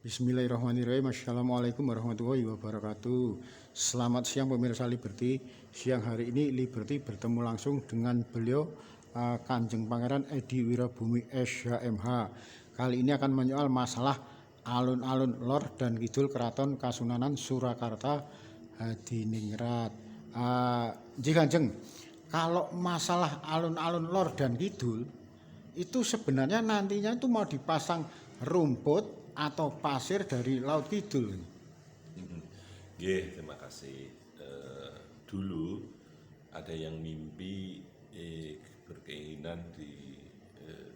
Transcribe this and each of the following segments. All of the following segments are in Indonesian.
Bismillahirrahmanirrahim. Assalamualaikum warahmatullahi wabarakatuh. Selamat siang pemirsa Liberty. Siang hari ini Liberty bertemu langsung dengan beliau Kanjeng Pangeran Edi Wirabumi SHMH. Kali ini akan menyoal masalah alun-alun lor dan kidul Keraton Kasunanan Surakarta Hadiningrat. Kanjeng, kalau masalah alun-alun lor dan kidul itu sebenarnya nantinya itu mau dipasang rumput atau pasir dari Laut Kidul. Terima kasih. Dulu ada yang mimpi berkeinginan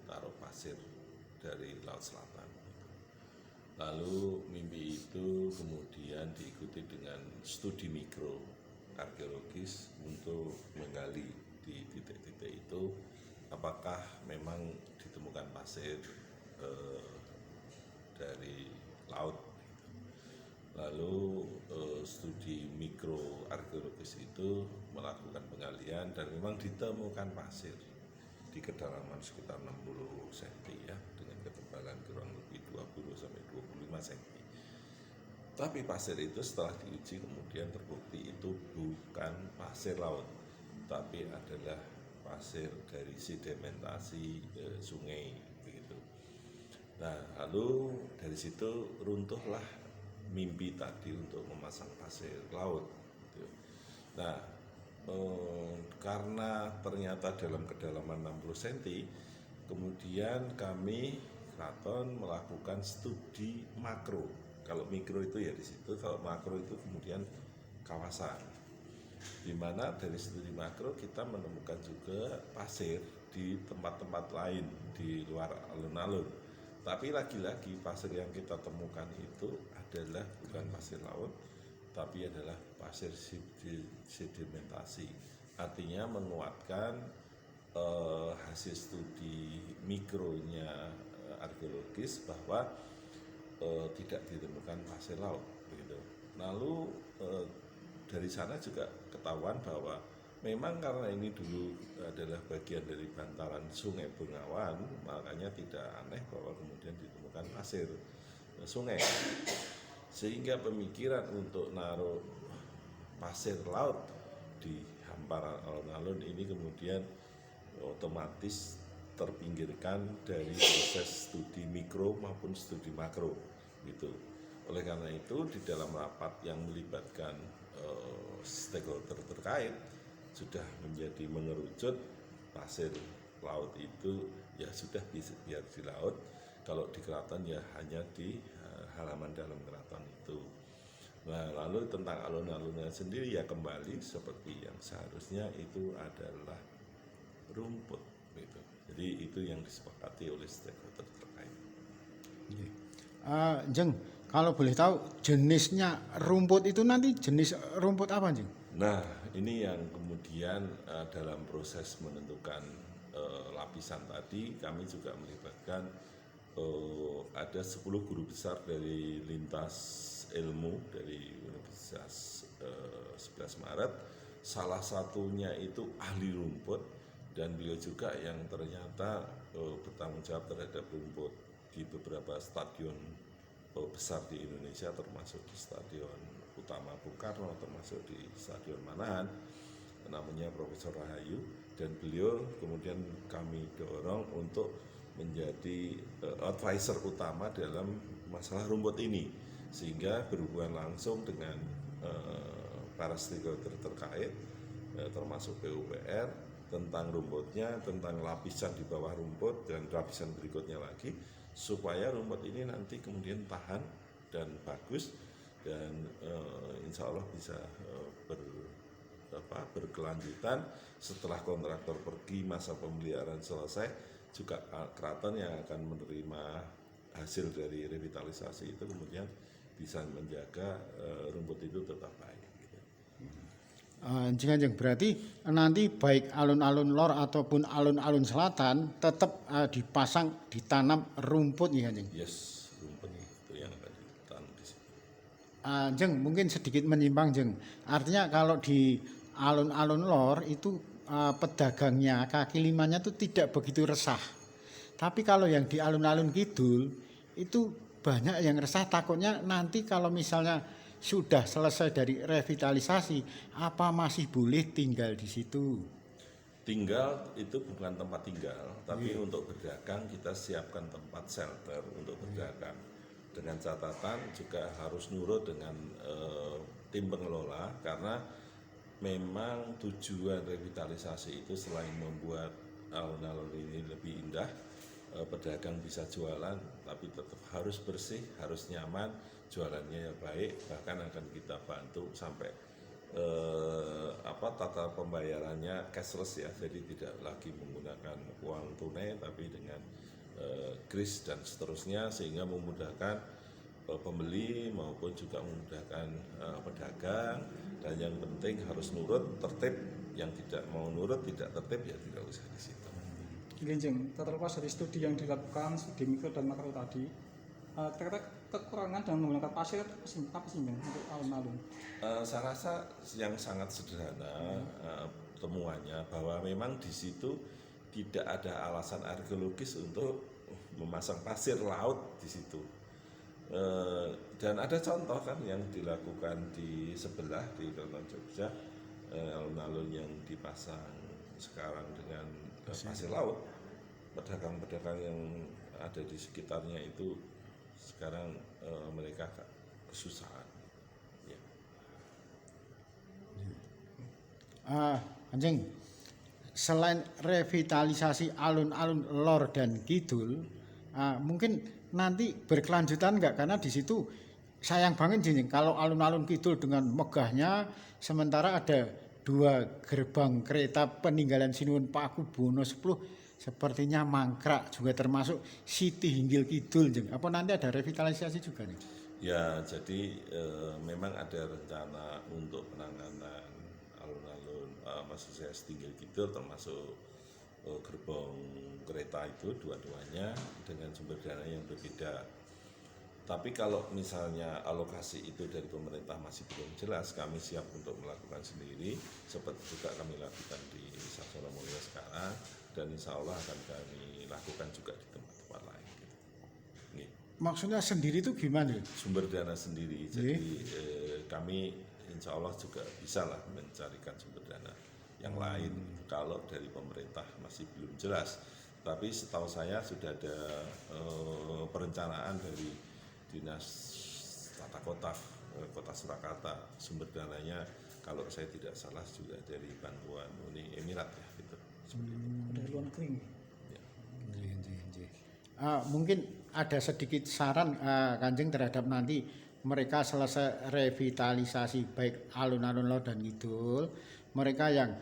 taruh pasir dari Laut Selatan. Lalu mimpi itu kemudian diikuti dengan studi mikro arkeologis untuk menggali di titik-titik itu apakah memang ditemukan pasir dari laut. Lalu studi mikro arkeologis itu melakukan penggalian dan memang ditemukan pasir di kedalaman sekitar 60 cm ya, dengan ketebalan kurang lebih 20 sampai 25 cm. Tapi pasir itu setelah diuji kemudian terbukti itu bukan pasir laut, tapi adalah pasir dari sedimentasi sungai begitu. Nah, lalu dari situ runtuhlah mimpi tadi untuk memasang pasir laut. Gitu. Nah, karena ternyata dalam kedalaman 60 cm, kemudian kami keraton melakukan studi makro. Kalau mikro itu ya di situ, kalau makro itu kemudian kawasan. Di mana dari studi makro kita menemukan juga pasir di tempat-tempat lain di luar alun-alun. Tapi lagi-lagi pasir yang kita temukan itu adalah bukan pasir laut, tapi adalah pasir sedimentasi. Artinya menguatkan hasil studi mikronya arkeologis bahwa tidak ditemukan pasir laut. Begitu. Lalu dari sana juga ketahuan bahwa memang karena ini dulu adalah bagian dari bantaran Sungai Bengawan, makanya tidak aneh bahwa kemudian ditemukan pasir sungai. Sehingga pemikiran untuk naruh pasir laut di hamparan alun-alun ini kemudian otomatis terpinggirkan dari proses studi mikro maupun studi makro gitu. Oleh karena itu di dalam rapat yang melibatkan stakeholder terkait sudah menjadi mengerucut pasir laut itu ya sudah biar di laut, kalau di keraton ya hanya di halaman dalam keraton itu. Nah, lalu tentang alun-alunnya sendiri ya kembali seperti yang seharusnya itu adalah rumput gitu. Jadi itu yang disepakati oleh stakeholder terkait. Jeng, kalau boleh tahu jenisnya rumput itu nanti jenis rumput apa, Jeng? Nah, ini yang kemudian dalam proses menentukan lapisan tadi kami juga melibatkan ada 10 guru besar dari lintas ilmu dari Universitas 11 Maret. Salah satunya itu ahli rumput dan beliau juga yang ternyata bertanggung jawab terhadap rumput di beberapa stadion besar di Indonesia, termasuk di Stadion Utama Bung Karno, termasuk di Stadion Manahan, namanya Profesor Rahayu, dan beliau kemudian kami dorong untuk menjadi advisor utama dalam masalah rumput ini, sehingga berhubungan langsung dengan para stakeholder terkait, termasuk PUPR, tentang rumputnya, tentang lapisan di bawah rumput dan lapisan berikutnya lagi, supaya rumput ini nanti kemudian tahan dan bagus dan insya Allah bisa berkelanjutan setelah kontraktor pergi, masa pemeliharaan selesai, juga keraton yang akan menerima hasil dari revitalisasi itu kemudian bisa menjaga rumput itu tetap baik. Jeng, berarti nanti baik alun-alun lor ataupun alun-alun selatan tetap dipasang, ditanam rumput ya, Jeng? Yes, rumput itu yang akan ditanam di situ. Jeng, mungkin sedikit menyimpang, Jeng. Artinya kalau di alun-alun lor itu pedagangnya, kaki limanya itu tidak begitu resah. Tapi kalau yang di alun-alun kidul itu banyak yang resah takutnya nanti kalau misalnya sudah selesai dari revitalisasi, apa masih boleh tinggal di situ? Tinggal itu bukan tempat tinggal, tapi untuk berdagang kita siapkan tempat shelter untuk berdagang. Dengan catatan juga harus nurut dengan tim pengelola, karena memang tujuan revitalisasi itu selain membuat alun-alun ini lebih indah, pedagang bisa jualan, tapi tetap harus bersih, harus nyaman, jualannya baik, bahkan akan kita bantu sampai tata pembayarannya cashless ya, jadi tidak lagi menggunakan uang tunai tapi dengan kris dan seterusnya, sehingga memudahkan pembeli maupun juga memudahkan pedagang. Dan yang penting harus nurut, tertib. Yang tidak mau nurut, tidak tertib, ya tidak usah di situ. Linjeng, terlepas dari studi yang dilakukan, studi mikro dan makro tadi, kira-kira kekurangan dalam menggunakan pasir apa sih untuk alun-alun? Saya rasa yang sangat sederhana temuannya, bahwa memang di situ tidak ada alasan arkeologis untuk memasang pasir laut di situ. Dan ada contoh kan yang dilakukan di sebelah di Keraton Jogja, alun-alun yang dipasang sekarang dengan pasir laut. Pedagang-pedagang yang ada di sekitarnya itu sekarang mereka kesusahan. Ya. Anjing, selain revitalisasi alun-alun lor dan kidul, mungkin nanti berkelanjutan enggak, karena di situ sayang banget Jinjing kalau alun-alun kidul dengan megahnya, sementara ada 2 gerbang kereta peninggalan Sinuhun Pakubuwono X sepertinya mangkrak, juga termasuk Siti Hinggil Kidul, Jeng. Apa nanti ada revitalisasi juga nih? Ya, jadi memang ada rencana untuk penanganan alun-alun, maksud saya Hinggil Kidul, termasuk gerbong kereta itu dua-duanya dengan sumber dana yang berbeda. Tapi kalau misalnya alokasi itu dari pemerintah masih belum jelas, kami siap untuk melakukan sendiri, seperti juga kami lakukan di Sasono Mulyo sekarang, dan insya Allah akan kami lakukan juga di tempat-tempat lain. Gitu. Maksudnya sendiri itu gimana? Sumber dana sendiri, jadi kami insya Allah juga bisa lah mencarikan sumber dana yang lain kalau dari pemerintah masih belum jelas. Tapi setahu saya sudah ada perencanaan dari Dinas Tata Kota Kota Surakarta, sumber dananya kalau saya tidak salah juga dari bantuan Uni Emirat ya gitu. Dari luar negeri. Ya. Mungkin ada sedikit saran Kanjeng terhadap nanti mereka selesai revitalisasi baik alun-alun lor dan kidul, mereka yang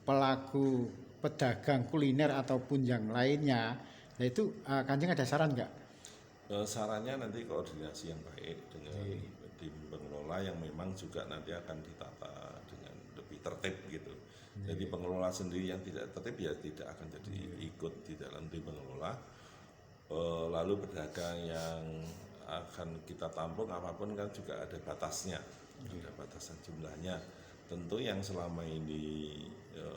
pelaku pedagang kuliner ataupun yang lainnya, nah itu Kanjeng ada saran nggak? Sarannya nanti koordinasi yang baik dengan tim pengelola yang memang juga nanti akan ditata dengan lebih tertib gitu. Jadi pengelola sendiri yang tidak tertib ya tidak akan jadi ikut di dalam tim pengelola. Lalu pedagang yang akan kita tampung apapun kan juga ada batasnya, ada batasan jumlahnya. Tentu yang selama ini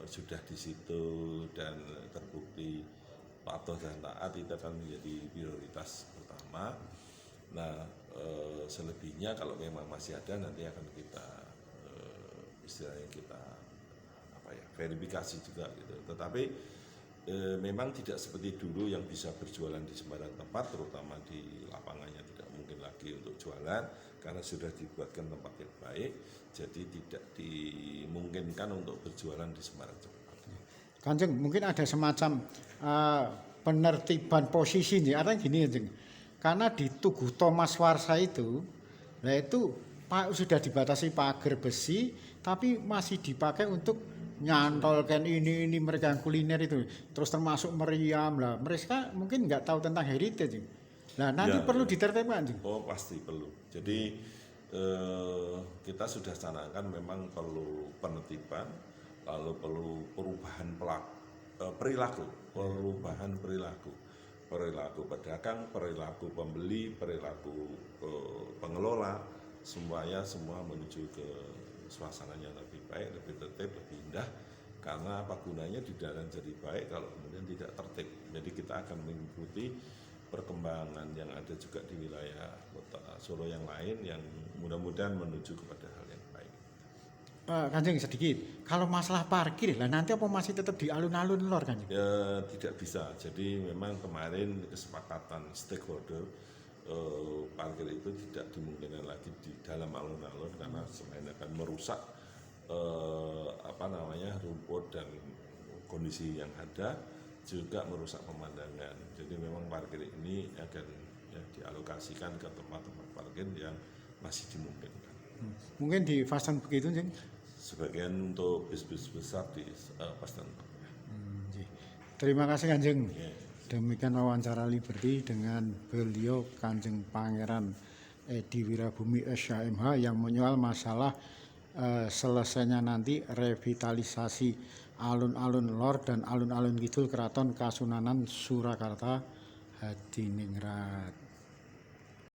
sudah di situ dan terbukti patuh dan taat itu akan menjadi prioritas utama. Nah, selebihnya kalau memang masih ada nanti akan kita istilahnya kita verifikasi juga gitu. Tetapi memang tidak seperti dulu yang bisa berjualan di sembarang tempat, terutama di lapangannya tidak mungkin lagi untuk jualan karena sudah dibuatkan tempat yang baik, jadi tidak dimungkinkan untuk berjualan di sembarang tempat. Kanjeng, mungkin ada semacam penertiban posisi nih, artinya gini ya, Jeng. Karena di Tugu Thomas Warsa itu, nah itu sudah dibatasi pagar besi, tapi masih dipakai untuk nyantolkan ini mereka yang kuliner itu, terus termasuk meriam lah. Mereka mungkin nggak tahu tentang heritage. Nah nanti Ya, perlu ditertibkan, Jeng. Oh pasti perlu. Jadi kita sudah canangkan memang perlu penertiban, lalu perlu perubahan perilaku, perilaku pedagang, perilaku pembeli, perilaku pengelola, semuanya semua menuju ke suasana yang lebih baik, lebih tertib, lebih indah. Karena apa gunanya di dalam jadi baik kalau kemudian tidak tertib. Jadi kita akan mengikuti perkembangan yang ada juga di wilayah kota Solo yang lain yang mudah-mudahan menuju kepada hal yang baik. Kanjeng sedikit, kalau masalah parkir lah nanti apa masih tetap di alun-alun lor Kanjeng? Ya tidak bisa. Jadi memang kemarin kesepakatan stakeholder parkir itu tidak dimungkinkan lagi di dalam alun-alun karena selain akan merusak rumput dan kondisi yang ada juga merusak pemandangan. Jadi memang parkir ini akan dialokasikan ke tempat-tempat parkir yang masih dimungkinkan. Mungkin dipasang begitu Kanjeng? Sebagian untuk bis-bis besar di pasang. Terima kasih Kanjeng. Ya. Demikian wawancara Liberty dengan beliau Kanjeng Pangeran Edi Wirabumi SHMH yang menyoal masalah selesainya nanti revitalisasi alun-alun lor dan alun-alun kidul Keraton Kasunanan Surakarta Hadiningrat.